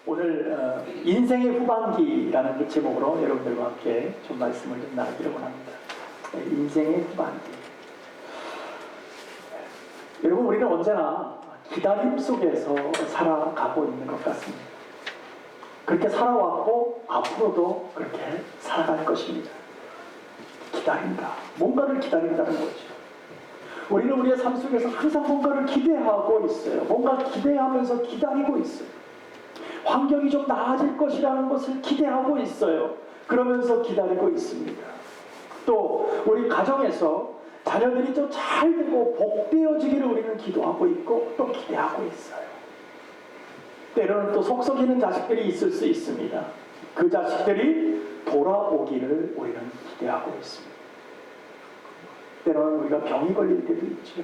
오늘 인생의 후반기라는 그 제목으로 여러분들과 함께 좀 말씀을 좀 나누기를 원합니다. 인생의 후반기. 여러분, 우리는 언제나 기다림 속에서 살아가고 있는 것 같습니다. 그렇게 살아왔고 앞으로도 그렇게 살아갈 것입니다. 기다린다. 뭔가를 기다린다는 거죠. 우리는 우리의 삶 속에서 항상 뭔가를 기대하고 있어요. 뭔가 기대하면서 기다리고 있어요. 환경이 좀 나아질 것이라는 것을 기대하고 있어요. 그러면서 기다리고 있습니다. 또 우리 가정에서 자녀들이 좀 잘 되고 복되어지기를 우리는 기도하고 있고 또 기대하고 있어요. 때로는 또 속 썩이는 자식들이 있을 수 있습니다. 그 자식들이 돌아오기를 우리는 기대하고 있습니다. 때로는 우리가 병이 걸릴 때도 있죠.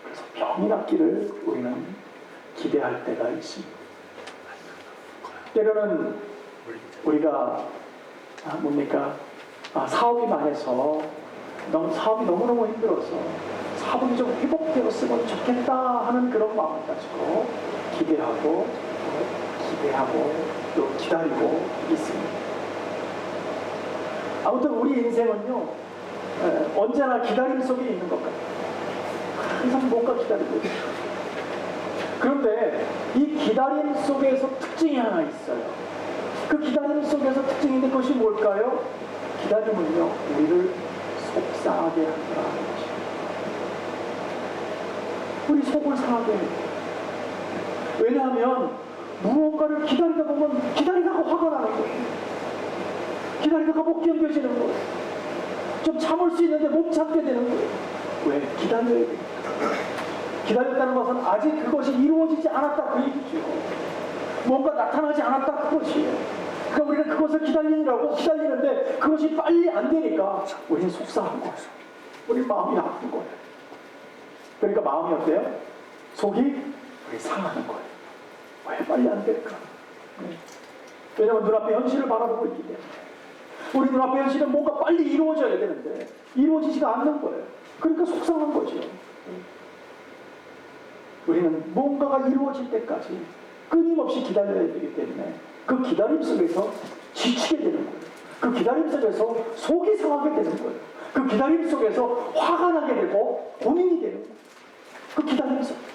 그래서 병이 낫기를 우리는 기대할 때가 있습니다. 때로는 우리가 사업이 망해서 사업이 너무너무 힘들어서 사업이 좀 회복되었으면 좋겠다 하는 그런 마음을 가지고 기대하고 또 기다리고 있습니다. 아무튼 우리 인생은요, 언제나 기다림 속에 있는 것 같아요. 항상 뭔가 기다리고 있어요. 그런데 이 기다림 속에서 특징이 하나 있어요. 그 기다림 속에서 특징이 있는 것이 뭘까요? 기다림은요, 우리를 속상하게 한다는 것이에요. 우리 속을 상하게 해요. 왜냐하면 무언가를 기다리다 보면 기다리다가 화가 나는 거예요. 기다리다가 못 견뎌지는 거예요. 좀 참을 수 있는데 못 참게 되는 거예요. 왜? 기다려야 돼요. 기다렸다는 것은 아직 그것이 이루어지지 않았다 그 얘기죠. 뭔가 나타나지 않았다 그것이에요. 그러니까 우리는 그것을 기다리는데 그것이 빨리 안 되니까 우리는 속상한 거예요. 우리 마음이 아픈 거예요. 그러니까 마음이 어때요? 속이 우리 상하는 거예요. 왜 빨리 안 될까? 왜냐하면 눈앞에 현실을 바라보고 있기 때문에. 우리 눈앞에 현실은 뭔가 빨리 이루어져야 되는데 이루어지지가 않는 거예요. 그러니까 속상한 거죠. 우리는 뭔가가 이루어질 때까지 끊임없이 기다려야 되기 때문에 그 기다림 속에서 지치게 되는 거예요. 그 기다림 속에서 속이 상하게 되는 거예요. 그 기다림 속에서 화가 나게 되고 고민이 되는 거예요. 그 기다림 속에서.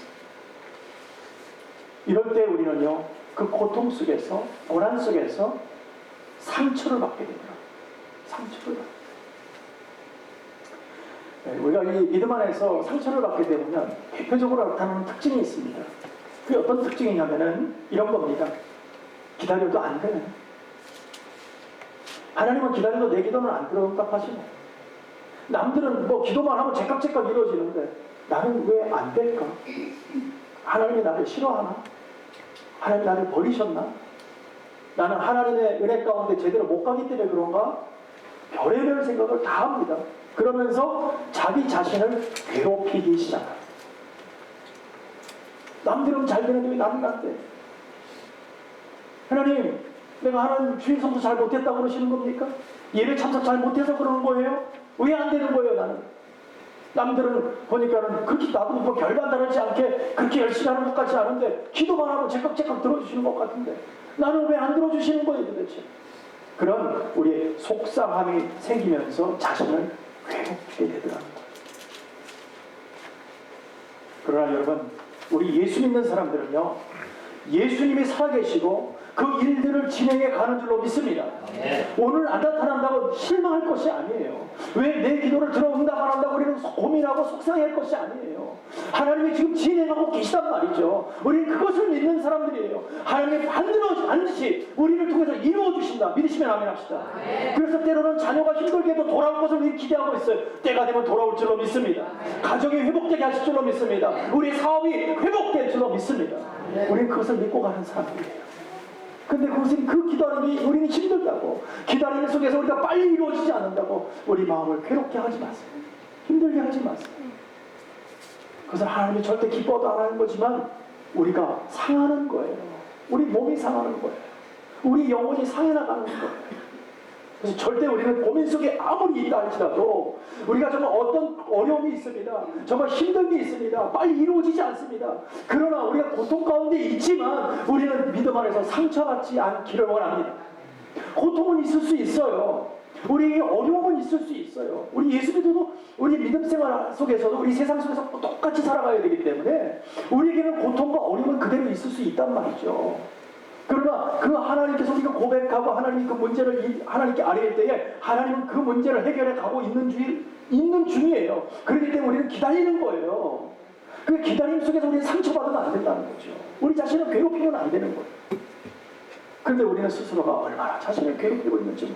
이럴 때 우리는요, 그 고통 속에서, 고난 속에서 상처를 받게 되더라고요. 상처를 받게. 우리가 이 믿음 안에서 상처를 받게 되면 대표적으로 나타나는 특징이 있습니다. 그게 어떤 특징이냐면은 이런 겁니다. 기다려도 안 되네. 하나님은 기다려도 내 기도는 안 들어응답하시네. 남들은 뭐 기도만 하면 제깍제깍 이루어지는데 나는 왜 안 될까? 하나님이 나를 싫어하나? 하나님이 나를 버리셨나? 나는 하나님의 은혜 가운데 제대로 못 가기 때문에 그런가? 별의별 생각을 다 합니다. 그러면서 자기 자신을 괴롭히기 시작합니다. 남들은 잘 되는데 왜 나는 안 돼? 하나님, 내가 하나님 주일 성수 잘 못했다고 그러시는 겁니까? 예배 참석 잘 못해서 그러는 거예요? 왜 안 되는 거예요, 나는? 남들은 보니까는 그렇게 나도 뭐 별반 다르지 않게 그렇게 열심히 하는 것 같지 않은데 기도만 하고 제깍제깍 들어주시는 것 같은데 나는 왜 안 들어주시는 거예요, 도대체? 그런 우리의 속상함이 생기면서 자신을 괴롭히게 되더라는 거예요. 그러나 여러분, 우리 예수 믿는 사람들은요, 예수님이 살아계시고 그 일들을 진행해 가는 줄로 믿습니다. 오늘 안 나타난다고 실망할 것이 아니에요. 왜 내 기도를 들어 응답 안 한다고 우리는 고민하고 속상해할 것이 아니에요. 하나님이 지금 진행하고 계시단 말이죠. 우리는 그것을 믿는 사람들이에요. 하나님이 반드시 우리를 통해서 이루어 주신다. 믿으시면 아멘 합시다. 그래서 때로는 자녀가 힘들게도 돌아올 것을 우리는 기대하고 있어요. 때가 되면 돌아올 줄로 믿습니다. 가정이 회복되게 하실 줄로 믿습니다. 우리 사업이 회복될 줄로 믿습니다. 우리는 그것을 믿고 가는 사람들이에요. 근데 그것은 그 기다림이 우리는 힘들다고, 기다림 속에서 우리가 빨리 이루어지지 않는다고 우리 마음을 괴롭게 하지 마세요. 힘들게 하지 마세요. 그것은 하나님이 절대 기뻐도 안 하는 거지만 우리가 상하는 거예요. 우리 몸이 상하는 거예요. 우리 영혼이 상해 나가는 거예요. 그래서 절대 우리는 고민 속에 아무리 있다 할지라도 우리가 정말 어떤 어려움이 있습니다. 정말 힘듦이 있습니다. 빨리 이루어지지 않습니다. 그러나 우리가 고통 가운데 있지만 우리는 믿음 안에서 상처받지 않기를 원합니다. 고통은 있을 수 있어요. 우리에게 어려움은 있을 수 있어요. 우리 예수 믿어도 우리 믿음 생활 속에서도 우리 세상 속에서 똑같이 살아가야 되기 때문에 우리에게는 고통과 어려움은 그대로 있을 수 있단 말이죠. 그러나 그 하나님께서 우리가 고백하고 하나님 그 문제를 하나님께 아뢰일 때에 하나님은 그 문제를 해결해 가고 있는 중이에요. 그렇기 때문에 우리는 기다리는 거예요. 그 기다림 속에서 우리는 상처받으면 안 된다는 거죠. 우리 자신을 괴롭히면 안 되는 거예요. 그런데 우리는 스스로가 얼마나 자신을 괴롭히고 있는지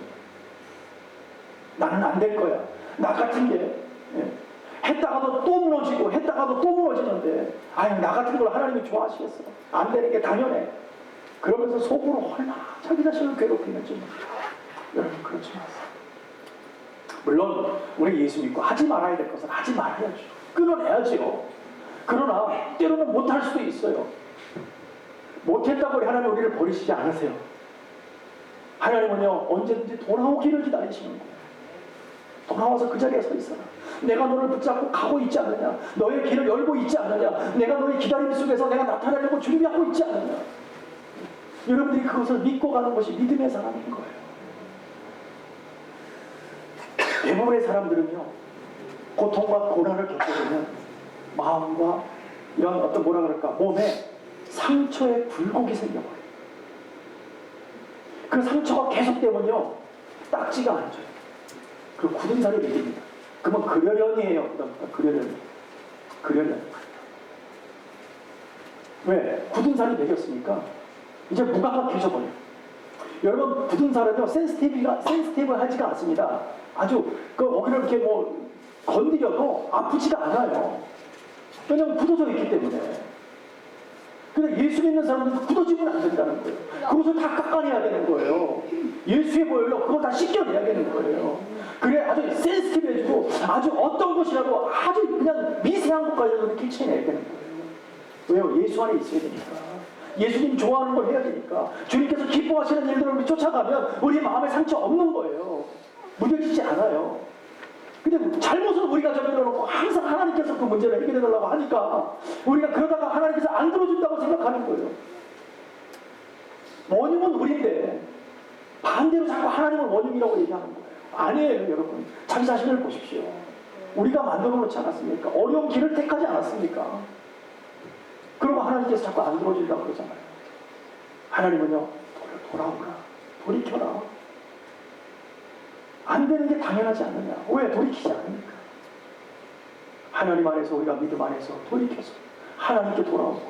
나는 안 될 거야. 나 같은 게 했다가도 또 무너지고 했다가도 또 무너지는데 아니 나 같은 걸 하나님이 좋아하시겠어. 안 되는 게 당연해. 그러면서 속으로 얼마나 자기 자신을 괴롭히는지 여러분 그렇지 마세요. 물론 우리 예수 믿고 하지 말아야 될 것은 하지 말아야죠. 끊어내야죠. 그러나 때로는 못할 수도 있어요. 못했다고 하나님 우리를 버리시지 않으세요. 하나님은요 언제든지 돌아오기를 기다리시는 거예요. 돌아와서 그 자리에 서 있어라. 내가 너를 붙잡고 가고 있지 않느냐. 너의 길을 열고 있지 않느냐. 내가 너의 기다림 속에서 내가 나타나려고 준비하고 있지 않느냐. 여러분들이 그것을 믿고 가는 것이 믿음의 사람인 거예요. 대부분의 사람들은요 고통과 고난을 겪으면 마음과 이런 어떤 뭐라 그럴까 몸에 상처의 굴곡이 생겨버려요. 그 상처가 계속되면요 딱지가 안 져요. 그 굳은 살이 맺힙니다. 그러면 그려련이에요. 그려련. 왜? 굳은 살이 맺혔으니까 이제 무감각해져 버려요. 여러분 굳은 살은요 센시티브하지가 않습니다. 아주 거기를 이렇게 뭐 건드려도 아프지가 않아요. 왜냐하면 굳어져 있기 때문에. 근데 예수 믿는 사람들은 굳어지면 안 된다는 거예요. 그것을 다 깎아내야 되는 거예요. 예수의 보혈로 그걸 다 씻겨내야 되는 거예요. 그래 아주 센시티브해지고 아주 어떤 것이라도 아주 그냥 미세한 것까지도 끼쳐내야 되는 거예요. 왜요? 예수 안에 있어야 되니까. 예수님 좋아하는 걸 해야 되니까. 주님께서 기뻐하시는 일들을 우리 쫓아가면 우리 마음에 상처 없는 거예요. 무뎌지지 않아요. 근데 잘못을 우리가 저질러놓고 항상 하나님께서 그 문제를 해결해달라고 하니까 우리가 그러다가 하나님께서 안 들어준다고 생각하는 거예요. 원흉은 우리인데 반대로 자꾸 하나님을 원흉이라고 얘기하는 거예요. 아니에요 여러분. 자기 자신을 보십시오. 우리가 만들어 놓지 않았습니까? 어려운 길을 택하지 않았습니까? 그러고 하나님께서 자꾸 안 들어준다고 그러잖아요. 하나님은요 돌아오라 돌이켜라. 안 되는 게 당연하지 않느냐. 왜 돌이키지 않습니까? 하나님 안에서 우리가 믿음 안에서 돌이켜서 하나님께 돌아오고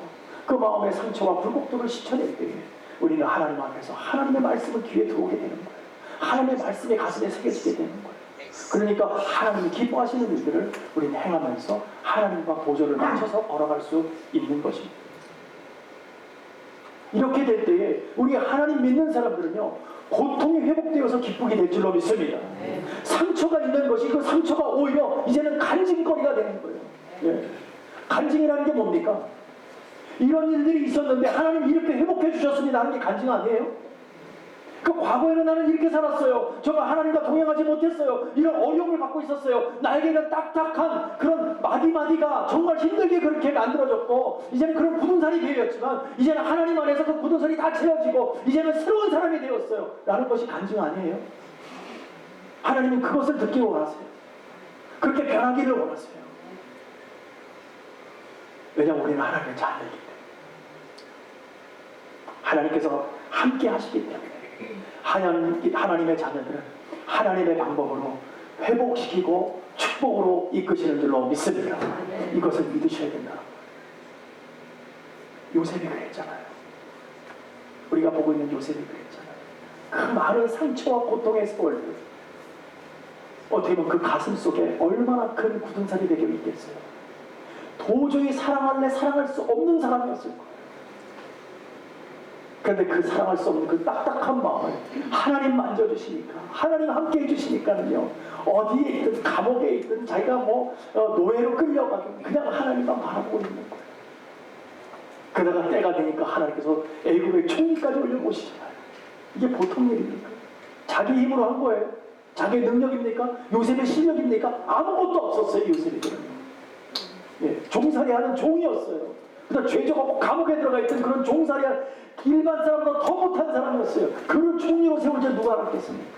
그 마음의 상처와 굴곡들을 씻어낼 때에 우리는 하나님 앞에서 하나님의 말씀을 귀에 들어오게 되는 거예요. 하나님의 말씀이 가슴에 새겨지게 되는 거예요. 그러니까 하나님이 기뻐하시는 일들을 우리는 행하면서 하나님과 보조를 맞춰서 걸어갈 수 있는 것입니다. 이렇게 될 때에 우리 하나님 믿는 사람들은요 고통이 회복되어서 기쁘게 될 줄로 믿습니다. 상처가 있는 것이 그 상처가 오히려 이제는 간증거리가 되는 거예요. 예. 간증이라는 게 뭡니까? 이런 일들이 있었는데 하나님 이렇게 회복해 주셨습니다 하는 게 간증 아니에요? 그 과거에는 나는 이렇게 살았어요. 정말 하나님과 동행하지 못했어요. 이런 어려움을 받고 있었어요. 나에게는 딱딱한 그런 마디마디가 정말 힘들게 그렇게 만들어졌고 이제는 그런 굳은 살이 되었지만 이제는 하나님 안에서 그 굳은 살이 다 채워지고 이제는 새로운 사람이 되었어요 라는 것이 간증 아니에요? 하나님은 그것을 듣기 원하세요. 그렇게 변하기를 원하세요. 왜냐하면 우리는 하나님의 자녀이기 때문에 하나님께서 함께 하시기 때문에 하나님의 자녀들은 하나님의 방법으로 회복시키고 축복으로 이끄시는 줄로 믿습니다. 이것을 믿으셔야 된다. 요셉이 그랬잖아요. 우리가 보고 있는 요셉이 그랬잖아요. 그 많은 상처와 고통의 세월들 어떻게 보면 그 가슴 속에 얼마나 큰 굳은 살이 배겨 있겠어요. 도저히 사랑할 수 없는 사람이었을 거예요. 그런데 그 사랑할 수 없는 그 딱딱한 마음을 하나님 만져주시니까 하나님 함께 해주시니까는요 어디에 있든 감옥에 있든 자기가 노예로 끌려가도 그냥 하나님만 바라보고 있는 거예요. 그러다가 때가 되니까 하나님께서 애굽의 총리까지 올려보시잖아요. 이게 보통 일입니까? 자기 힘으로 한 거예요. 자기의 능력입니까? 요셉의 실력입니까? 아무것도 없었어요. 요셉에게는. 예, 종살이하는 종이었어요. 그래서 죄적하고 감옥에 들어가 있던 그런 종살이한 일반 사람보다 더 못한 사람이었어요. 그를 총리로 세울 줄 누가 알았겠습니까?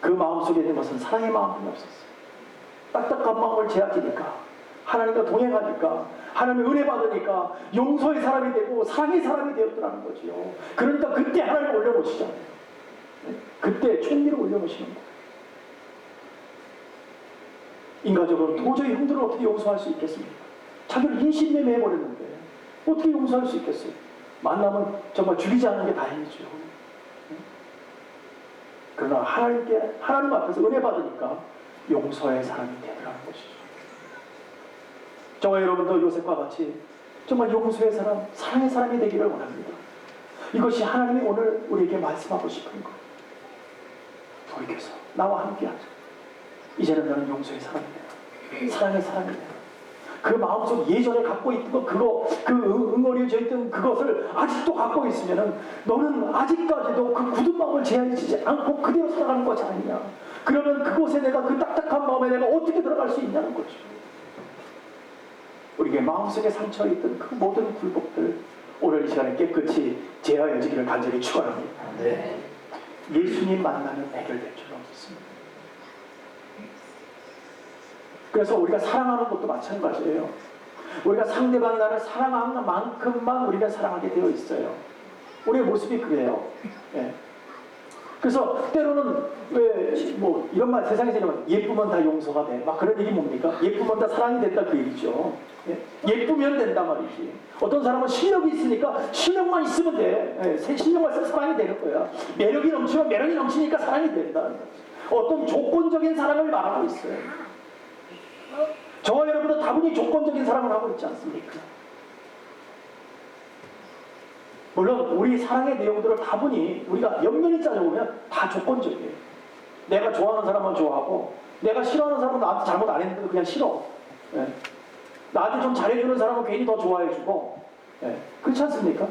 그 마음속에 있는 것은 사랑의 마음이 없었어요. 딱딱한 마음을 제하지니까, 하나님과 동행하니까, 하나님의 은혜 받으니까 용서의 사람이 되고 사랑의 사람이 되었더라는 거지요. 그러니까 그때 하나님을 올려놓으시잖아요. 그때 총리를 올려놓으시는 거예요. 인간적으로 도저히 형들을 어떻게 용서할 수 있겠습니까? 자기를 인신매매 해버렸는데 어떻게 용서할 수 있겠어요? 만나면 정말 죽이지 않는 게 다행이죠. 그러나 하나님 앞에서 은혜 받으니까 용서의 사람이 되더라는 것이죠. 저와 여러분도 요셉과 같이 정말 용서의 사람, 사랑의 사람이 되기를 원합니다. 이것이 하나님이 오늘 우리에게 말씀하고 싶은 것. 돌이켜서 나와 함께하자. 이제는 나는 용서의 사람이 되라. 사랑의 사람이 되라. 그 마음속 예전에 갖고 있던 것, 그 응어리져 있던 그것을 아직도 갖고 있으면은 너는 아직까지도 그 굳은 마음을 제한시키지 않고 그대로 살아가는 것이 아니냐. 그러면 그곳에 내가 그 딱딱한 마음에 내가 어떻게 들어갈 수 있냐는 거죠. 우리에게 마음속에 상처에 있던 그 모든 굴복들 오늘 이 시간에 깨끗이 제하여지기를 간절히 축원합니다. 네. 예수님 만나면 해결될 줄 없습니다. 그래서 우리가 사랑하는 것도 마찬가지예요. 우리가 상대방이 나를 사랑하는 만큼만 우리가 사랑하게 되어 있어요. 우리의 모습이 그래요. 예. 그래서 때로는 왜 뭐 이런 말 세상에서 이런 말 예쁘면 다 용서가 돼. 막 그런 얘기 뭡니까? 예쁘면 다 사랑이 된다 그 얘기죠. 예. 예쁘면 된다 말이지. 어떤 사람은 실력이 있으니까 실력만 있으면 돼. 예. 실력만 있으면 사랑이 되는 거야. 매력이 넘치면 매력이 넘치니까 사랑이 된다. 어떤 조건적인 사랑을 말하고 있어요. 저와 여러분도 다분히 조건적인 사랑을 하고 있지 않습니까? 물론 우리 사랑의 내용들을 다분히 우리가 연면히 짜져보면 다 조건적이에요. 내가 좋아하는 사람은 좋아하고 내가 싫어하는 사람은 나한테 잘못 안 했는데도 그냥 싫어. 예. 나한테 좀 잘해주는 사람은 괜히 더 좋아해주고. 예. 그렇지 않습니까?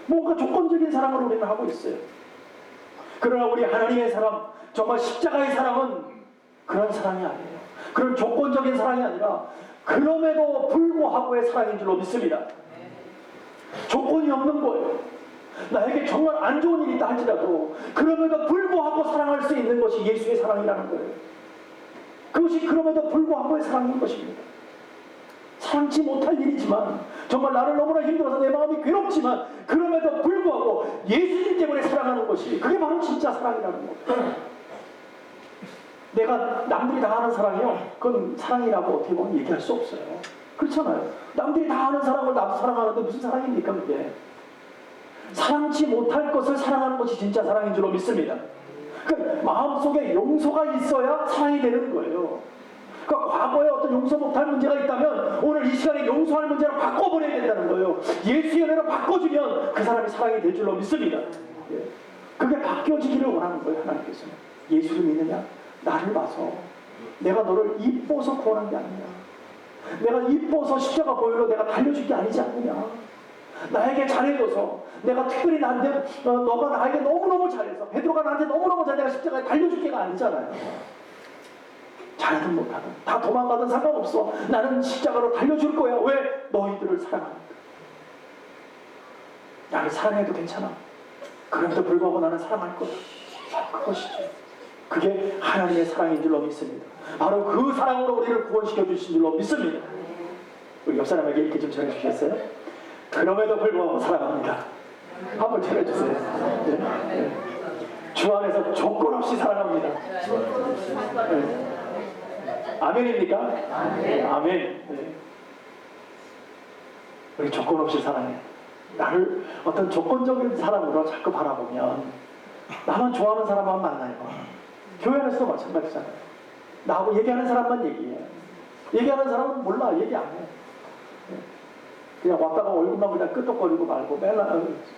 뭔가 조건적인 사랑을 우리는 하고 있어요. 그러나 우리 하나님의 사랑, 정말 십자가의 사랑은 그런 사랑이 아니에요. 그런 조건적인 사랑이 아니라 그럼에도 불구하고의 사랑인 줄로 믿습니다. 조건이 없는 거예요. 나에게 정말 안 좋은 일이 있다 할지라도 그럼에도 불구하고 사랑할 수 있는 것이 예수의 사랑이라는 거예요. 그것이 그럼에도 불구하고의 사랑인 것입니다. 사랑치 못할 일이지만 정말 나를 너무나 힘들어서 내 마음이 괴롭지만 그럼에도 불구하고 예수님 때문에 사랑하는 것이 그게 바로 진짜 사랑이라는 거예요. 내가 남들이 다 하는 사랑이요, 그건 사랑이라고 어떻게 보면 얘기할 수 없어요. 그렇잖아요. 남들이 다 하는 사랑을 나도 사랑하는데 무슨 사랑입니까 그게? 사랑치 못할 것을 사랑하는 것이 진짜 사랑인 줄로 믿습니다. 그러니까 마음속에 용서가 있어야 사랑이 되는 거예요. 그러니까 과거에 어떤 용서 못할 문제가 있다면 오늘 이 시간에 용서할 문제로 바꿔버려야 된다는 거예요. 예수의 은혜로 바꿔주면 그 사람이 사랑이 될 줄로 믿습니다. 그게 바뀌어지기를 원하는 거예요. 하나님께서는. 예수를 믿느냐? 나를 봐서 내가 너를 이뻐서 구원한 게 아니냐, 내가 이뻐서 십자가 보혈로 내가 달려줄 게 아니지 않느냐, 나에게 잘해줘서 내가 특별히 나한테 너가 나에게 너무너무 잘해서 베드로가 나한테 너무너무 잘 내가 십자가에 달려줄 게가 아니잖아요. 잘하든 못하든 다 도망가든 상관없어. 나는 십자가로 달려줄 거야. 왜? 너희들을 사랑하니까. 나를 사랑해도 괜찮아. 그럼에도 불구하고 나는 사랑할 거야. 그것이지. 그게 하나님의 사랑인 줄로 믿습니다. 바로 그 사랑으로 우리를 구원시켜 주신 줄로 믿습니다. 우리 옆 사람에게 이렇게 좀 전해주시겠어요? 그럼에도 불구하고 사랑합니다. 한번 전해주세요. 네? 네. 주 안에서 조건 없이 사랑합니다. 네. 아멘입니까? 아멘. 네. 우리 조건 없이 사랑해. 나를 어떤 조건적인 사람으로 자꾸 바라보면 나만 좋아하는 사람만 만나요. 교회 안에서도 마찬가지잖아요. 나하고 얘기하는 사람만 얘기해. 얘기하는 사람은 몰라. 얘기 안 해. 그냥 왔다가 얼굴만 그냥 끄덕거리고 말고 맨날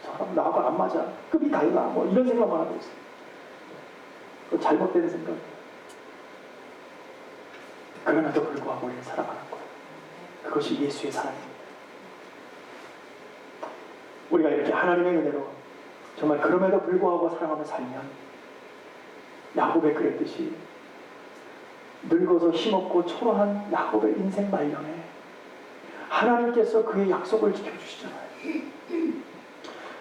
사람 나하고 안 맞아. 급이 달라. 뭐 이런 생각만 하고 있어. 그 잘못된 생각이에요. 그럼에도 불구하고 우리는 사랑하는 거예요. 그것이 예수의 사랑입니다. 우리가 이렇게 하나님의 은혜로 정말 그럼에도 불구하고 사랑하며 살면 야곱에 그랬듯이 늙어서 힘없고 초라한 야곱의 인생 말년에 하나님께서 그의 약속을 지켜주시잖아요.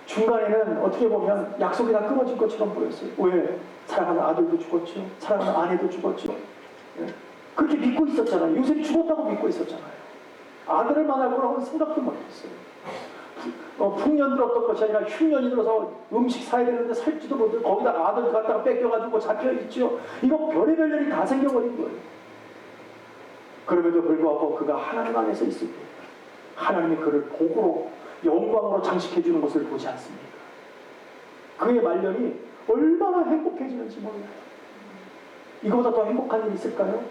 중간에는 어떻게 보면 약속이 다 끊어진 것처럼 보였어요. 왜? 사랑하는 아들도 죽었죠. 사랑하는 아내도 죽었죠. 그렇게 믿고 있었잖아요. 요셉이 죽었다고 믿고 있었잖아요. 아들을 만날 거라고는 생각도 못했어요. 풍년 들었던 것이 아니라 흉년이 들어서 음식 사야 되는데 살지도 못하고 거기다 아들 갖다가 뺏겨가지고 잡혀있죠. 이거 별의별 일이 다 생겨버린 거예요. 그럼에도 불구하고 그가 하나님 안에서 있을 때 하나님이 그를 복으로 영광으로 장식해주는 것을 보지 않습니까? 그의 말년이 얼마나 행복해지는지 몰라요. 이거보다 더 행복한 일이 있을까요?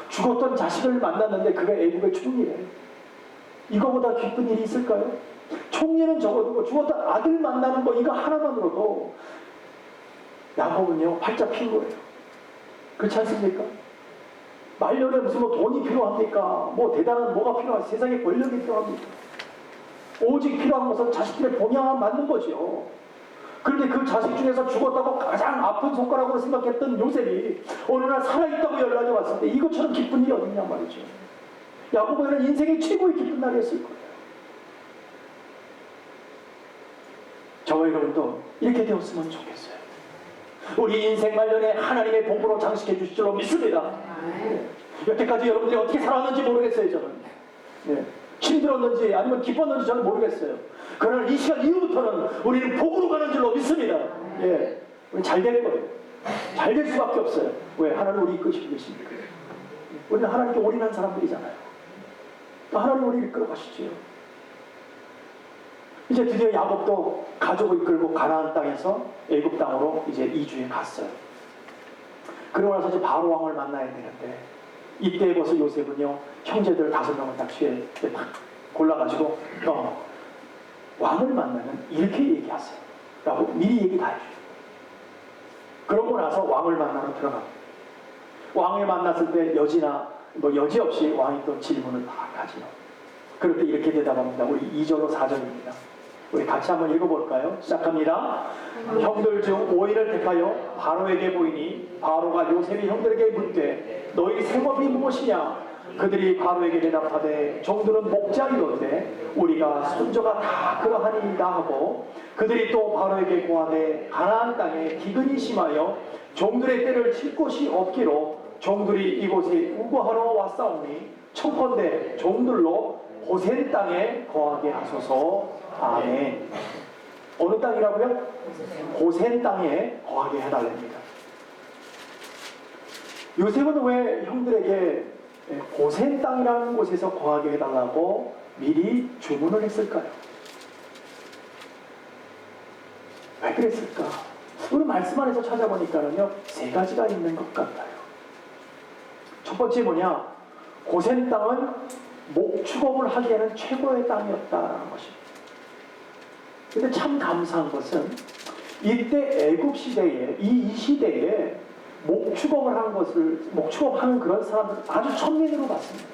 죽었던 자식을 만났는데 그가 애국의 총리래. 이거보다 기쁜 일이 있을까요? 총리는 적어도 죽었던 아들 만나는 거 이거 하나만으로도 야곱은요 활짝 핀 거예요. 그렇지 않습니까? 말년에 무슨 뭐 돈이 필요합니까? 뭐 대단한 뭐가 필요합니까? 세상에 권력이 필요합니까? 오직 필요한 것은 자식들의 본향만 맞는 거죠. 그런데 그 자식 중에서 죽었다고 가장 아픈 손가락으로 생각했던 요셉이 어느 날 살아있다고 연락이 왔을 때 이것처럼 기쁜 일이 어딨냐 말이죠. 야곱에게는 인생의 최고의 기쁜 날이었을 거예요. 저와 여러분도 이렇게 되었으면 좋겠어요. 우리 인생 말년에 하나님의 복으로 장식해 주실 줄로 믿습니다. 여태까지 여러분들이 어떻게 살았는지 모르겠어요. 저는 힘들었는지 아니면 기뻤는지 저는 모르겠어요. 그러나 이 시간 이후부터는 우리는 복으로 가는 줄로 믿습니다. 우리 잘 될 거예요. 잘 될 수밖에 없어요. 왜? 하나님 우리 이끄시고 계십니까? 우리는 하나님께 올인한 사람들이잖아요. 하나님 우리 이끌어 가시죠. 이제 드디어 야곱도 가족을 이끌고 가나안 땅에서 애굽 땅으로 이제 이주해 갔어요. 그러고 나서 이제 바로 왕을 만나야 되는데 이때 벌써 요셉은요 형제들 5명을 딱 골라가지고 왕을 만나면 이렇게 얘기하세요 라고 미리 얘기 다 해줘요. 그러고 나서 왕을 만나러 들어갑니다. 왕을 만났을 때 여지나 뭐 여지 없이 왕이 또 질문을 다 하죠. 그럴 때 이렇게 대답합니다. 우리 2절로 4절입니다. 우리 같이 한번 읽어볼까요? 시작합니다. 형들 중 5인을 택하여 바로에게 보이니 바로가 요셉이 형들에게 묻되 너희 생업이 무엇이냐? 그들이 바로에게 대답하되 종들은 목자이던데 우리가 손자가 다 그러하니이다 하고 그들이 또 바로에게 고하되 가나안 땅에 기근이 심하여 종들의 때를 칠 곳이 없기로 종들이 이곳에 우거하러 왔사오니 청컨대 종들로 고센 땅에 거하게 하소서. 아멘. 어느 땅이라고요? 고센 땅에 거하게 해달랍니다. 요셉은 왜 형들에게 고센 땅이라는 곳에서 거하게 해달라고 미리 주문을 했을까요? 왜 그랬을까? 우리 말씀 안에서 찾아보니까는요 3가지가 있는 것 같아요. 첫 번째 뭐냐? 고센 땅은 목축업을 하기에는 최고의 땅이었다라는 것입니다. 근데 참 감사한 것은 이때 애굽 시대에 이 시대에 목축업을 하는 것을 목축업하는 그런 사람들 아주 천민으로 봤습니다.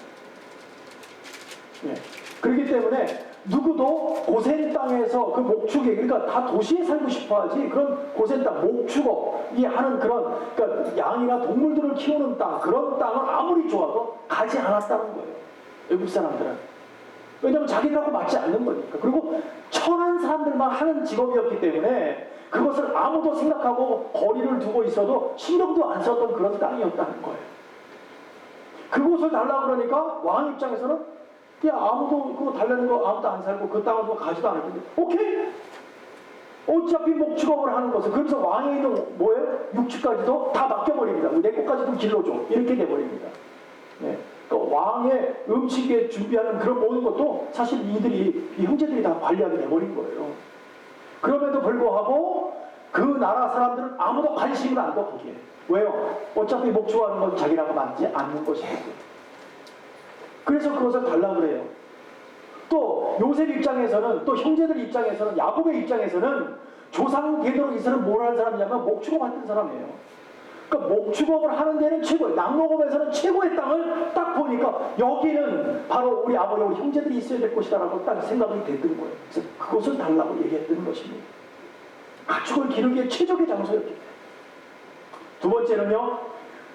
그렇기 때문에 누구도 고센 땅에서 그 목축에 그러니까 다 도시에 살고 싶어하지 그런 고센 땅 목축업이 하는 그런 그러니까 양이나 동물들을 키우는 땅 그런 땅을 아무리 좋아도 가지 않았다는 거예요. 외국 사람들은. 왜냐하면 자기들하고 맞지 않는 거니까. 그리고 천한 사람들만 하는 직업이었기 때문에 그것을 아무도 생각하고 거리를 두고 있어도 신경도 안 썼던 그런 땅이었다는 거예요. 그곳을 달라고 그러니까 왕 입장에서는 야 아무도 그거 달라는 거 아무도 안 살고 그 땅을 뭐 가지도 않을 텐데 오케이? 어차피 목축업을 하는 것을 그래서 왕에 있는 뭐예요? 육축까지도 다 맡겨버립니다. 내 것까지도 길러줘. 이렇게 돼버립니다. 그러니까 왕의 음식에 준비하는 그런 모든 것도 사실 이 형제들이 다 관리하게 돼버린 거예요. 그럼에도 불구하고 그 나라 사람들은 아무도 관심을 안 둬 거기에. 왜요? 어차피 목축하는 건 자기라고 맞지 않는 것이거든요. 그래서 그것을 달라고 그래요. 또 요셉 입장에서는 또 형제들 입장에서는 야곱의 입장에서는 조상 대대로 이 사람은 뭘 하는 사람이냐면 목축업 하는 사람이에요. 그러니까 목축업을 하는 데는 최고예요. 낙농업에서는 최고의 땅을 딱 보니까 여기는 바로 우리 아버지 우리 형제들이 있어야 될 곳이다라고 딱 생각이 됐던 거예요. 그래서 그것을 달라고 얘기했던 것입니다. 가축을 기르기에 최적의 장소였기 때문에. 두 번째는요,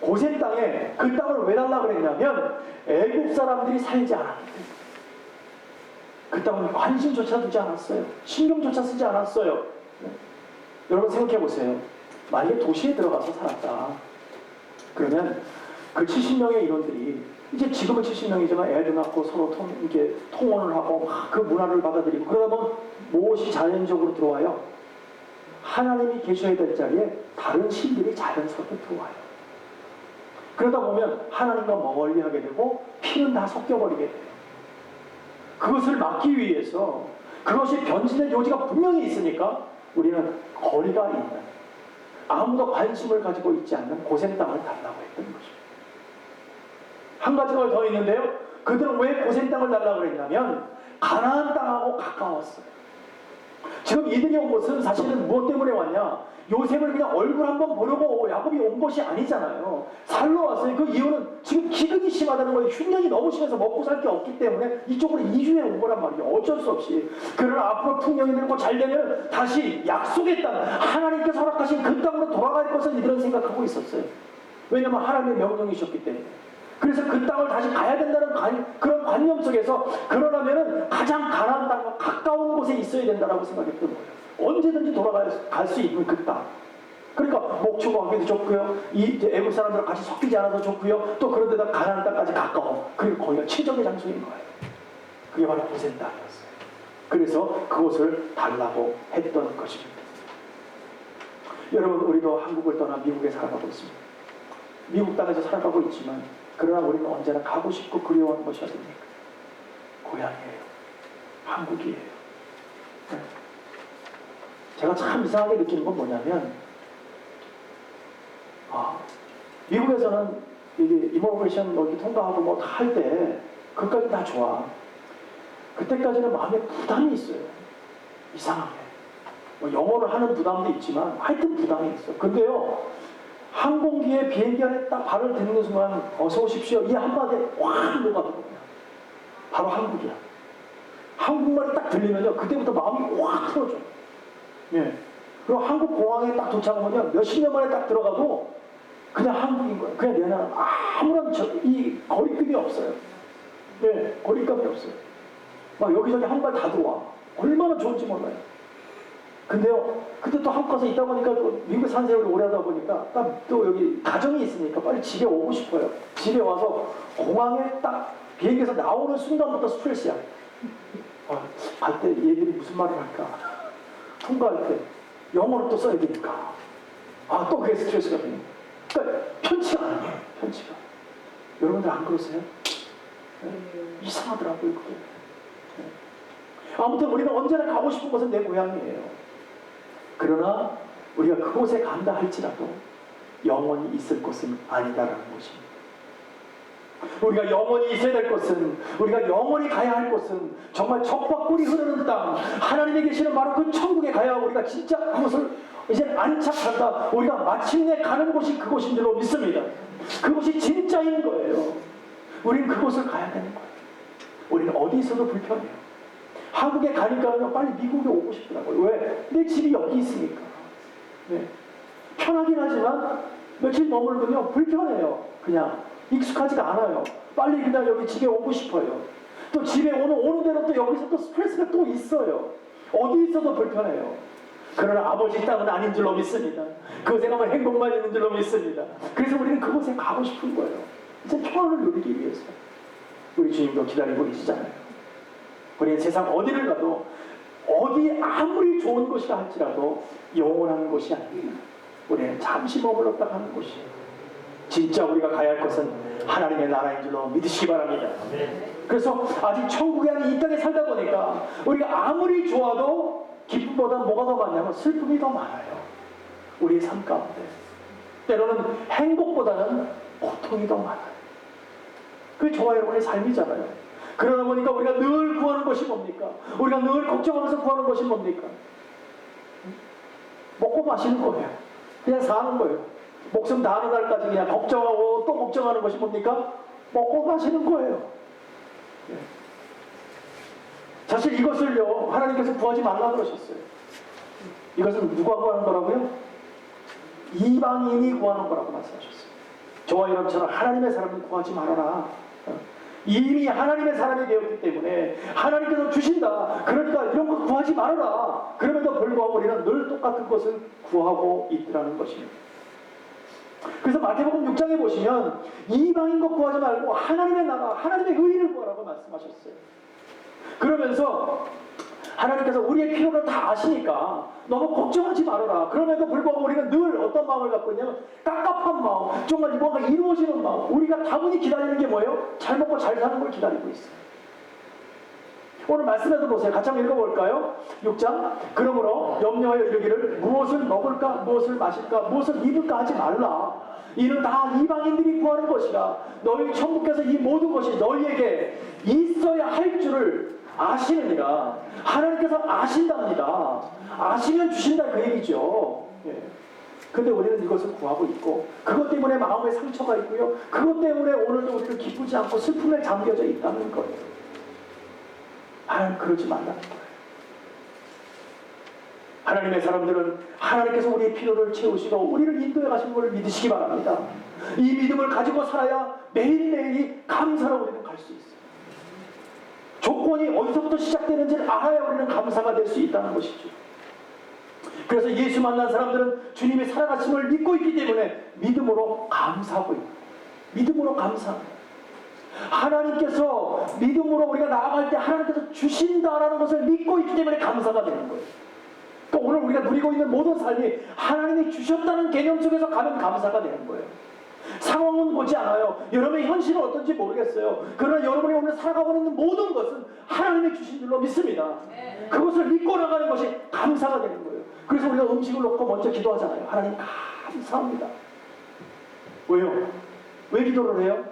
고센 땅에 그 땅을 왜 달라 그랬냐면 애국 사람들이 살지 않았기 때문에. 그 땅은 관심조차 두지 않았어요. 신경조차 쓰지 않았어요. 여러분 생각해 보세요. 만약에 도시에 들어가서 살았다. 그러면 그 70명의 인원들이 이제 지금은 70명이지만 애들 낳고 서로 이렇게 통혼을 하고 막 그 문화를 받아들이고 그러다 보면 무엇이 자연적으로 들어와요? 하나님이 계셔야 될 자리에 다른 신들이 자연스럽게 들어와요. 그러다 보면 하나님과 멀리하게 되고 피는 다 섞여버리게 돼요. 그것을 막기 위해서 그것이 변질될 요지가 분명히 있으니까 우리는 거리가 있는 아무도 관심을 가지고 있지 않는 고센 땅을 달라고 했던 것입니다. 한 가지가 더 있는데요. 그들은 왜 고센 땅을 달라고 그랬냐면 가나안 땅하고 가까웠어요. 지금 이들이 온 것은 사실은 무엇 때문에 왔냐? 요셉을 그냥 얼굴 한번 보려고 야곱이 온 것이 아니잖아요. 살러 왔어요. 그 이유는 지금 기근이 심하다는 거예요. 흉년이 너무 심해서 먹고 살 게 없기 때문에 이쪽으로 이주해 온 거란 말이에요. 어쩔 수 없이. 그러나 앞으로 풍년이 들고 잘 되면 다시 약속의 땅, 하나님께서 허락하신 그 땅으로 돌아갈 것을 이들은 생각하고 있었어요. 왜냐하면 하나님의 명령이셨기 때문에. 그래서 그 땅을 다시 가야 된다는 그런 관념 속에서 그러려면 가장 가나안 땅과 가까운 곳에 있어야 된다고 생각했던 거예요. 언제든지 돌아갈 수 있는 그 땅. 그러니까 목축을 하기도 좋고요. 이 애국 사람들과 같이 섞이지 않아도 좋고요. 또 그런 데다 가나안 땅까지 가까워. 그리고 거기가 최적의 장소인 거예요. 그게 바로 고센 땅이었어요. 그래서 그곳을 달라고 했던 것입니다. 여러분, 우리도 한국을 떠나 미국에 살아가고 있습니다. 미국 땅에서 살아가고 있지만 그러나 우리는 언제나 가고 싶고 그리워하는 것이 어딥니까? 고향이에요. 한국이에요. 네. 제가 참 이상하게 느끼는 건 뭐냐면 미국에서는 이게 이모그레이션 뭐 이렇게 통과하고 뭐 다 할 때 그것까지 다 좋아. 그때까지는 마음에 부담이 있어요. 이상하게. 뭐 영어를 하는 부담도 있지만 하여튼 부담이 있어. 근데요, 항공기에 비행기 안에 딱 발을 딛는 순간 어서 오십시오 이 한마디에 확 녹아들어요. 바로 한국이야. 한국말이 딱 들리면요 그때부터 마음이 확 틀어져요. 예. 그리고 한국 공항에 딱 도착하면요 몇십 년 만에 딱 들어가도 그냥 한국인 거예요. 그냥 내 나라 아무런 이 거리감이 없어요. 예, 거리감이 없어요. 막 여기저기 한발 다 들어와. 얼마나 좋은지 몰라요. 근데요, 그때 또 한국 가서 있다 보니까 또 미국에 산 세월이 오래 하다 보니까 딱 또 여기 가정이 있으니까 빨리 집에 오고 싶어요. 집에 와서 공항에 딱 비행기에서 나오는 순간부터 스트레스야. 갈 때 얘들이 무슨 말을 할까? 통과할 때 영어를 또 써야 되니까. 또 그게 스트레스가 되는 거예요. 그러니까 편치가 않아요. 편치가. 여러분들 안 그러세요? 네? 이상하더라고요, 그게. 네. 아무튼 우리는 언제나 가고 싶은 곳은 내 고향이에요. 그러나 우리가 그곳에 간다 할지라도 영원히 있을 곳은 아니다라는 것입니다. 우리가 영원히 있어야 될 곳은, 우리가 영원히 가야 할 곳은 정말 젖과 꿀이 흐르는 땅, 하나님이 계시는 바로 그 천국에 가야 우리가 진짜 그곳을 이제 안착한다. 우리가 마침내 가는 곳이 그곳인 줄로 믿습니다. 그곳이 진짜인 거예요. 우리는 그곳을 가야 되는 거예요. 우리는 어디 있어도 불편해요. 한국에 가니까 빨리 미국에 오고 싶더라고요. 왜? 내 집이 여기 있으니까. 네. 편하긴 하지만 며칠 머물면요 불편해요. 그냥 익숙하지가 않아요. 빨리 그냥 여기 집에 오고 싶어요. 또 집에 오는 대로 또 여기서 또 스트레스가 또 있어요. 어디 있어도 불편해요. 그러나 아버지 땅은 아닌 줄로 믿습니다. 그곳에 가면 행복만 있는 줄로 믿습니다. 그래서 우리는 그곳에 가고 싶은 거예요. 이제 평안을 누리기 위해서. 우리 주님도 기다리고 계시잖아요. 우리는 세상 어디를 가도 어디 아무리 좋은 곳이라 할지라도 영원한 곳이 아닙니다. 우리는 잠시 머물렀다 가는 곳이에요. 진짜 우리가 가야 할 것은 하나님의 나라인 줄로 믿으시기 바랍니다. 그래서 아직 천국에 아닌 이 땅에 살다 보니까 우리가 아무리 좋아도 기쁨보다 뭐가 더 많냐면 슬픔이 더 많아요. 우리의 삶 가운데. 때로는 행복보다는 고통이 더 많아요. 그게 저와 여러분의 삶이잖아요. 그러다 보니까 우리가 늘 구하는 것이 뭡니까? 우리가 늘 걱정하면서 구하는 것이 뭡니까? 먹고 마시는 거예요. 그냥 사는 거예요. 목숨 다하는 날까지 그냥 걱정하고 또 걱정하는 것이 뭡니까? 먹고 마시는 거예요. 사실 이것을요 하나님께서 구하지 말라 그러셨어요. 이것은 누가 구하는 거라고요? 이방인이 구하는 거라고 말씀하셨어요. 저와 여러분처럼 하나님의 사람은 구하지 말아라. 이미 하나님의 사람이 되었기 때문에 하나님께서 주신다. 그러니까 이런 거 구하지 말아라. 그럼에도 불구하고 우리는 늘 똑같은 것을 구하고 있더라는 것입니다. 그래서 마태복음 6장에 보시면 이방인 것 구하지 말고 하나님의 나라, 하나님의 의를 구하라고 말씀하셨어요. 그러면서 하나님께서 우리의 필요를 다 아시니까 너무 걱정하지 말아라. 그럼에도 불구하고 우리는 늘 어떤 마음을 갖고 있냐면 깝깝한 마음, 정말 뭔가 이루어지는 마음. 우리가 다분히 기다리는 게 뭐예요? 잘 먹고 잘 사는 걸 기다리고 있어요. 오늘 말씀에서 보세요. 같이 한번 읽어볼까요? 6장. 그러므로 염려하여 이르기를 무엇을 먹을까, 무엇을 마실까, 무엇을 입을까 하지 말라. 이는 다 이방인들이 구하는 것이라. 너희 천국께서 이 모든 것이 너희에게 있어야 할 줄을 아시느니라. 하나님께서 아신답니다. 아시면 주신다 그 얘기죠. 예. 근데 우리는 이것을 구하고 있고 그것 때문에 마음에 상처가 있고요. 그것 때문에 오늘도 우리는 기쁘지 않고 슬픔에 잠겨져 있다는 거예요. 하나님 그러지 말라는 거예요. 하나님의 사람들은 하나님께서 우리의 필요를 채우시고 우리를 인도해 가신 것을 믿으시기 바랍니다. 이 믿음을 가지고 살아야 매일매일이 감사로 우리는 갈 수 있어요. 조건이 어디서부터 시작되는지를 알아야 우리는 감사가 될 수 있다는 것이죠. 그래서 예수 만난 사람들은 주님이 살아가심을 믿고 있기 때문에 믿음으로 감사하고 있고 믿음으로 감사합니다. 하나님께서 믿음으로 우리가 나아갈 때 하나님께서 주신다라는 것을 믿고 있기 때문에 감사가 되는 거예요. 또 오늘 우리가 누리고 있는 모든 삶이 하나님이 주셨다는 개념 속에서 가면 감사가 되는 거예요. 상황은 보지 않아요. 여러분의 현실은 어떤지 모르겠어요. 그러나 여러분이 오늘 살아가고 있는 모든 것은 하나님이 주신 줄로 믿습니다. 그것을 믿고 나가는 것이 감사가 되는 거예요. 그래서 우리가 음식을 놓고 먼저 기도하잖아요. 하나님 감사합니다. 왜요? 왜 기도를 해요?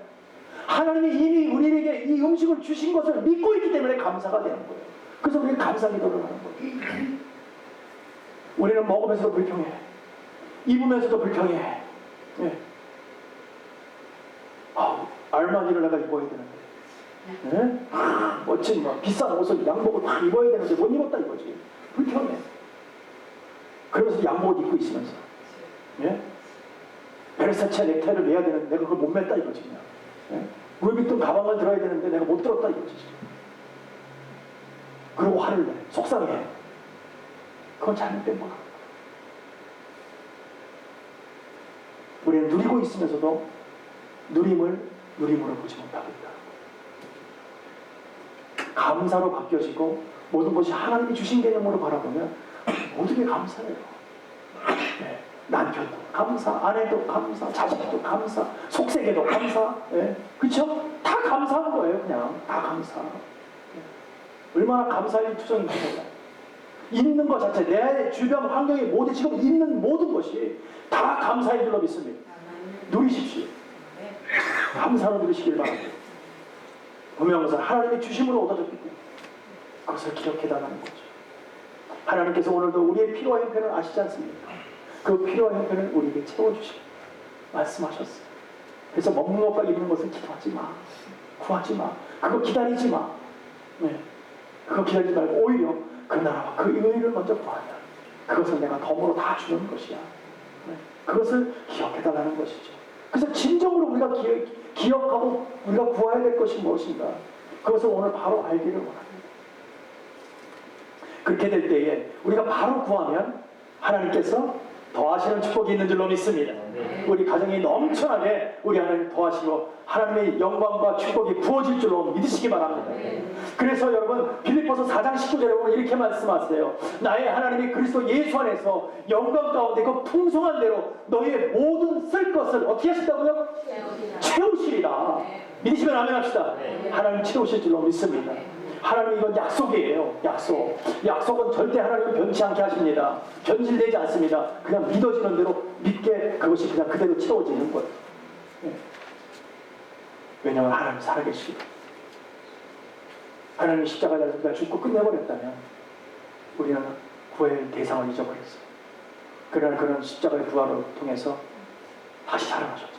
하나님이 이미 우리에게 이 음식을 주신 것을 믿고 있기 때문에 감사가 되는 거예요. 그래서 우리는 감사 기도를 하는 거예요. 우리는 먹으면서도 불평해. 입으면서도 불평해. 네. 알마니를 내가 입어야 되는데, 네? 멋진 비싼 옷을 양복을 다 입어야 되는데 못 입었다 이거지. 불편해. 그러면서 양복을 입고 있으면서, 예? 베르사체 넥타이를 매야 되는데 내가 그걸 못 맸다 이거지 그냥. 예? 루이비통 가방을 들어야 되는데 내가 못 들었다 이거지. 그리고 화를 내, 속상해. 그건 잘못된 거야. 우리는 누리고 있으면서도 누림으로 보지 못하고 있다. 감사로 바뀌어지고 모든 것이 하나님이 주신 개념으로 바라보면 모든 게 감사해요. 네. 남편도 감사, 아내도 감사, 자식도 감사, 속세계도 감사. 네. 그렇죠? 다 감사한 거예요. 그냥 다 감사. 네. 얼마나 감사의 투정인지 몰라요. 있는 것 자체, 내 주변 환경에 모든 지금 있는 모든 것이 다 감사의 줄로 믿습니다. 누리십시오. 감사로 누리시길 바랍니다. 분명한 것은 하나님의 주심으로 얻어졌기 때문에 그것을 기억해달라는 거죠. 하나님께서 오늘도 우리의 필요와 형편을 아시지 않습니까? 그 필요와 형편을 우리에게 채워주시고 말씀하셨어요. 그래서 먹는 것과 입는 것을 기도하지 마. 구하지 마. 그거 기다리지 마. 네. 그거 기다리지 말고 오히려 그 나라와 그 의를 먼저 구하면 그것을 내가 덤으로 다 주는 것이야. 네. 그것을 기억해달라는 것이죠. 그래서 진정으로 우리가 기억하고 우리가 구해야 될 것이 무엇인가, 그것을 오늘 바로 알기를 원합니다. 그렇게 될 때에 우리가 바로 구하면 하나님께서 더하시는 축복이 있는 줄로 믿습니다. 우리 가정이 넘쳐나게 우리 하나님 더하시고 하나님의 영광과 축복이 부어질 줄로 믿으시기 바랍니다. 그래서 여러분 빌립보서 4장 19절에 보면 이렇게 말씀하세요. 나의 하나님이 그리스도 예수 안에서 영광 가운데 그 풍성한 대로 너희의 모든 쓸 것을 어떻게 하신다고요? 채우시리라. 믿으시면 아멘 합시다. 하나님 채우실 줄로 믿습니다. 하나님 이건 약속이에요. 약속은 절대 하나님은 변치 않게 하십니다. 변질되지 않습니다. 그냥 믿어지는 대로 믿게 그것이 그냥 그대로 채워지는 거예요. 왜냐하면 하나님 살아계시고 하나님이 십자가에서 죽고 끝내버렸다면 우리는 구할 대상을 잊어버렸어요. 그러나 그런 십자가의 부활을 통해서 다시 살아나셨잖아요.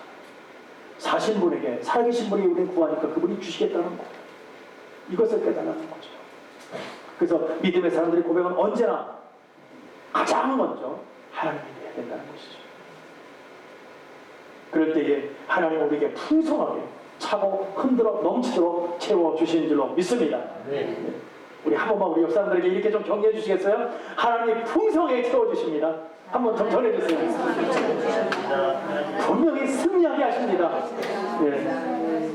사신 분에게, 살아계신 분이 우리를 구하니까 그분이 주시겠다는 거예요. 이것을 깨달라는 거죠. 그래서 믿음의 사람들의 고백은 언제나 가장 먼저 하나님이 돼야 된다는 것이죠. 그럴 때에 하나님 우리에게 풍성하게 차고 흔들어 넘치도록 채워주시는 줄로 믿습니다. 네. 우리 한 번만 우리 옆사람들에게 이렇게 좀 격려해 주시겠어요? 하나님이 풍성하게 채워주십니다. 한 번 더 전해주세요. 분명히 승리하게 하십니다. 예.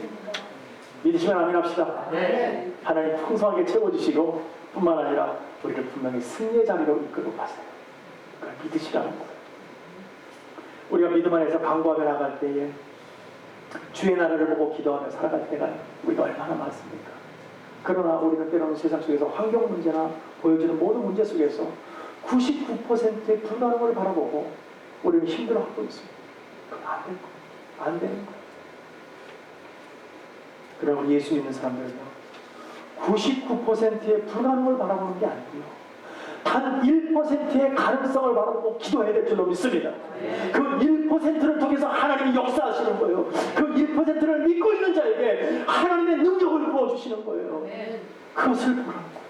믿으시면 아멘 합시다. 네. 하나님 풍성하게 채워주시고 뿐만 아니라 우리를 분명히 승리의 자리로 이끌고 가세요. 그걸 믿으시라는 거예요. 우리가 믿음 안에서 강구하며 나갈 때에 주의 나라를 보고 기도하며 살아갈 때가 우리가 얼마나 많습니까? 그러나 우리는 때로는 세상 속에서 환경 문제나 보여주는 모든 문제 속에서 99%의 불가능을 바라보고 우리는 힘들어하고 있습니다. 그건 안 될 거예요. 안 되는 거예요. 그러나 우리 예수 믿는 사람들은요, 99%의 불가능을 바라보는 게 아니고요, 단 1%의 가능성을 바라보고 기도해야 될 줄로 믿습니다. 그 1%를 통해서 하나님이 역사하시는 거예요. 그 1%를 믿고 있는 자에게 하나님의 능력을 부어주시는 거예요. 그것을 보라는 거예요.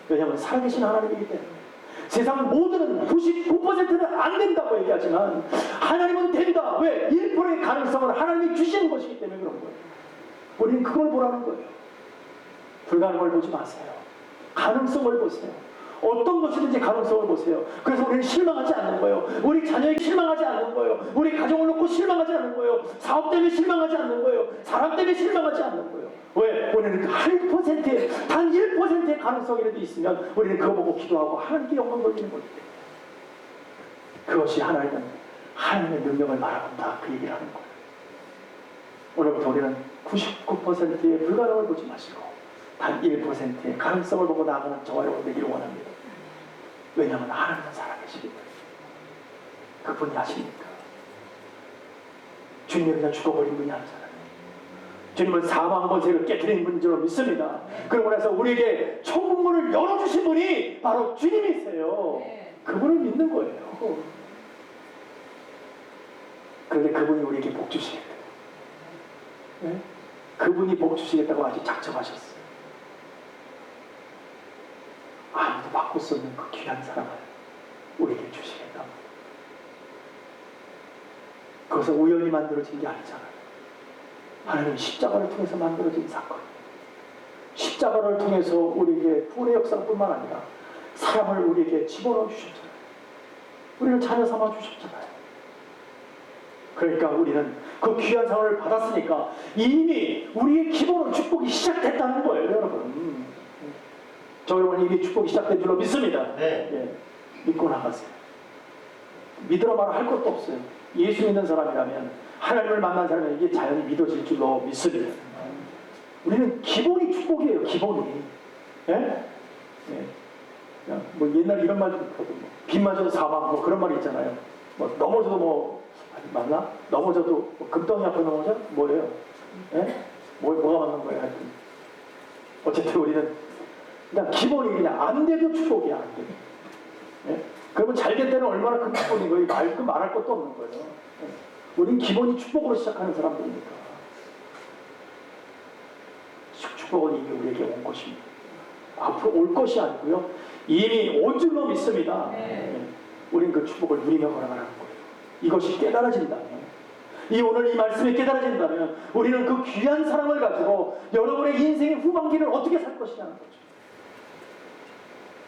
왜냐하면 살아계신 하나님이기 때문에. 세상 모든 99%는 안 된다고 얘기하지만 하나님은 된다. 왜? 1%의 가능성을 하나님이 주시는 것이기 때문에 그런 거예요. 우리는 그걸 보라는 거예요. 불가능을 보지 마세요. 가능성을 보세요. 어떤 것이든지 가능성을 보세요. 그래서 우리는 실망하지 않는 거예요. 우리 자녀에게 실망하지 않는 거예요. 우리 가정을 놓고 실망하지 않는 거예요. 사업 때문에 실망하지 않는 거예요. 사람 때문에 실망하지 않는 거예요. 왜? 우리는 한 1%의, 단 1%의 가능성이라도 있으면 우리는 그거 보고 기도하고 하나님께 영광 돌리는 거기 때문에. 그것이 하나님의 능력을 바라본다. 그 얘기를 하는 거예요. 오늘부터 우리는 99%의 불가능을 보지 마시고 단 1%의 가능성을 보고 나아가는 저와 여러분 되기를 원합니다. 왜냐하면 하나님은 살아계시기 때문에. 그분이 아십니까? 주님이 그냥 죽어버린 분이 아니잖아요. 주님은 사망 권세를 깨뜨린 분인 줄 믿습니다. 그러고 나서 우리에게 천국문을 열어주신 분이 바로 주님이세요. 그분을 믿는 거예요. 그런데 그분이 우리에게 복 주시겠대요. 네? 그분이 복 주시겠다고 아직 작정하셨어요. 아무도 바꿀 수 없는 그 귀한 사랑을 우리에게 주시겠다. 그것은 우연히 만들어진 게 아니잖아요. 하나님 십자가를 통해서 만들어진 사건. 십자가를 통해서 우리에게 구원의 역사뿐만 아니라 사랑을 우리에게 집어넣어 주셨잖아요. 우리를 자녀 삼아 주셨잖아요. 그러니까 우리는 그 귀한 사랑을 받았으니까 이미 우리의 기본은 축복이 시작됐다는 거예요, 여러분. 저 여러분 이미 축복이 시작된 줄로 믿습니다. 네. 예, 믿고 나가세요. 믿으라 말을 할 것도 없어요. 예수 믿는 사람이라면, 하나님을 만난 사람은 이게 자연히 믿어질 줄로 믿습니다. 우리는 기본이 축복이에요. 기본이. 예? 예. 뭐 옛날 이런 말도 있거든요. 비 맞아도 사망 뭐 그런 말이 있잖아요. 뭐 넘어져도 뭐 맞나? 넘어져도 뭐 금덩이 앞에 넘어져? 뭐예요? 예? 뭐가 맞는 거예요? 하여튼. 어쨌든 우리는 그냥 기본이 그냥 안 돼도 축복이야. 안 돼도. 예? 그러면 잘 될 때는 얼마나 큰 축복인 거예요? 말할 것도 없는 거예요. 예? 우린 기본이 축복으로 시작하는 사람들이니까. 축복은 이미 우리에게 온 것입니다. 앞으로 올 것이 아니고요. 이미 온 줄로 믿습니다. 예? 우린 그 축복을 누리며 걸어가는 거예요. 이것이 깨달아진다면, 오늘 이 말씀이 깨달아진다면 우리는 그 귀한 사랑을 가지고 여러분의 인생의 후반기를 어떻게 살 것이냐는 거죠.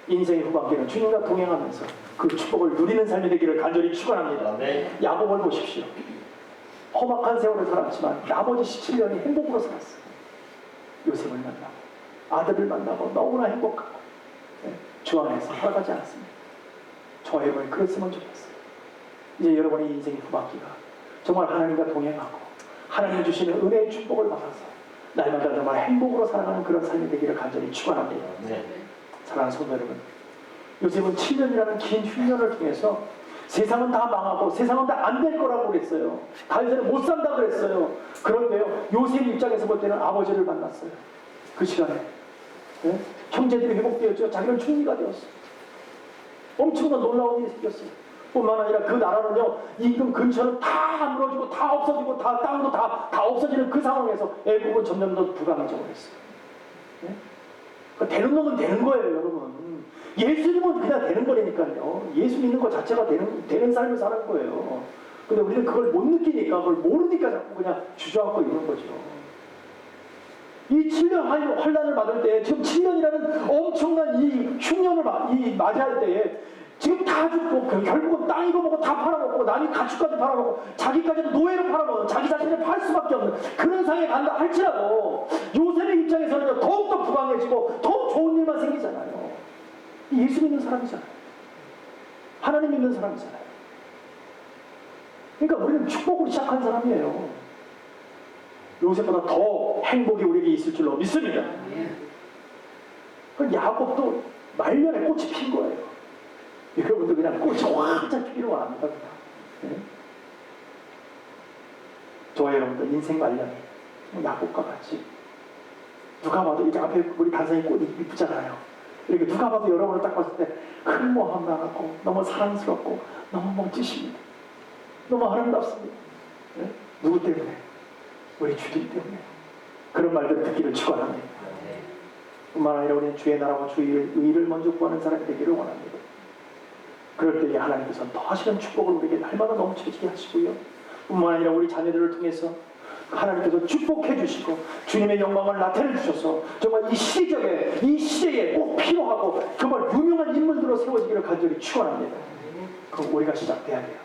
인생의 후반기는 주님과 동행하면서 그 축복을 누리는 삶이 되기를 간절히 축원합니다. 네. 야곱을 보십시오. 험악한 세월을 살았지만 나머지 17년이 행복으로 살았어요. 요셉을 만나고 아들을 만나고 너무나 행복하고, 주 안에서 살아가지 않았습니다. 저와 여러분이 그랬으면 좋겠어요. 이제 여러분의 인생의 후반기가 정말 하나님과 동행하고 하나님 주시는 은혜의 축복을 받아서 날마다 정말 행복으로 살아가는 그런 삶이 되기를 간절히 축원합니다. 네. 사랑하는 성도 여러분, 요셉은 7년이라는 긴 흉년을 통해서 세상은 다 망하고 세상은 다 안 될 거라고 그랬어요. 다 이제는 못 산다 그랬어요. 그런데요, 요셉 입장에서 볼 때는 아버지를 만났어요. 그 시간에. 네? 형제들이 회복되었죠. 자기는 총리가 되었어요. 엄청난 놀라운 일이 생겼어요. 뿐만 아니라 그 나라는요, 임금 근처는 다 무너지고 다 없어지고 다 땅도 다 없어지는 그 상황에서 애국은 점점 더 불안해져 버렸어요. 네? 되는 놈은 되는 거예요, 여러분. 예수님은 그냥 되는 거라니까요. 예수 믿는 것 자체가 되는 삶을 사는 거예요. 근데 우리는 그걸 못 느끼니까, 그걸 모르니까 자꾸 그냥 주저앉고 있는 거죠. 이 7년 환란을 받을 때, 지금 7년이라는 엄청난 이 흉년을 맞이할 때에 지금 다 죽고 결국은 땅 이거 다 팔아먹고 남이 가축까지 팔아먹고 자기까지도 노예로 팔아먹는, 자기 자신을 팔 수밖에 없는 그런 상황에 간다 할지라도 요셉의 입장에서는 더욱더 부강해지고 더욱 좋은 일만 생기잖아요. 예수 믿는 사람이잖아요. 하나님 믿는 사람이잖아요. 그러니까 우리는 축복으로 시작한 사람이에요. 요셉보다 더 행복이 우리에게 있을 줄로 믿습니다. 그 야곱도 말년에 꽃이 핀 거예요. 여러분도 그냥 꽃이 활짝 피기를 원합니다. 네? 저와 여러분들 인생 말년이 야곱과 같이 누가 봐도 이렇게 앞에 우리 단상의 꽃이 이쁘잖아요. 이렇게 누가 봐도 여러분을 딱 봤을 때 흠모함 나고 너무 사랑스럽고 너무 멋지십니다. 너무 아름답습니다. 네? 누구 때문에? 우리 주님 때문에. 그런 말들을 듣기를 축원합니다. 뿐만 아니라 우리는 주의 나라와 주의 의를 먼저 구하는 사람이 되기를 원합니다. 그럴 때에 하나님께서는 더 하시는 축복을 우리에게 날마다 넘치게 하시고요. 뿐만 아니라 우리 자녀들을 통해서 하나님께서 축복해 주시고 주님의 영광을 나타내 주셔서 정말 이 시대에 꼭 필요하고 정말 유명한 인물들로 세워지기를 간절히 축원합니다. 그럼 우리가 시작돼야 돼요.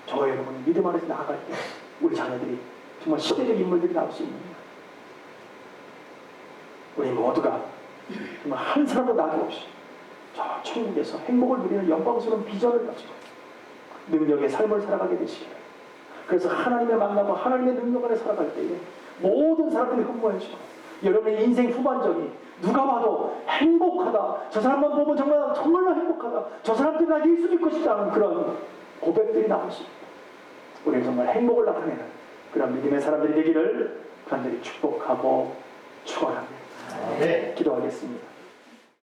저와 여러분이 믿음 안에서 나아갈 때 우리 자녀들이 정말 시대적 인물들이 나올 수 있는 거예요. 우리 모두가 정말 한 사람도 남김없이 저 천국에서 행복을 누리는 영광스러운 비전을 가지고 능력의 삶을 살아가게 되시기를. 그래서 하나님의 만남과 하나님의 능력 안에 살아갈 때에 모든 사람들이 흠모해주고 여러분의 인생 후반전이 누가 봐도 행복하다, 저 사람만 보면 정말로 행복하다, 저 사람 때문에 나 예수 믿고 싶다는 그런 고백들이 나오십니다. 우리는 정말 행복을 나타내는 그런 믿음의 사람들이 되기를 간절히 축복하고 축원합니다. 네, 기도하겠습니다.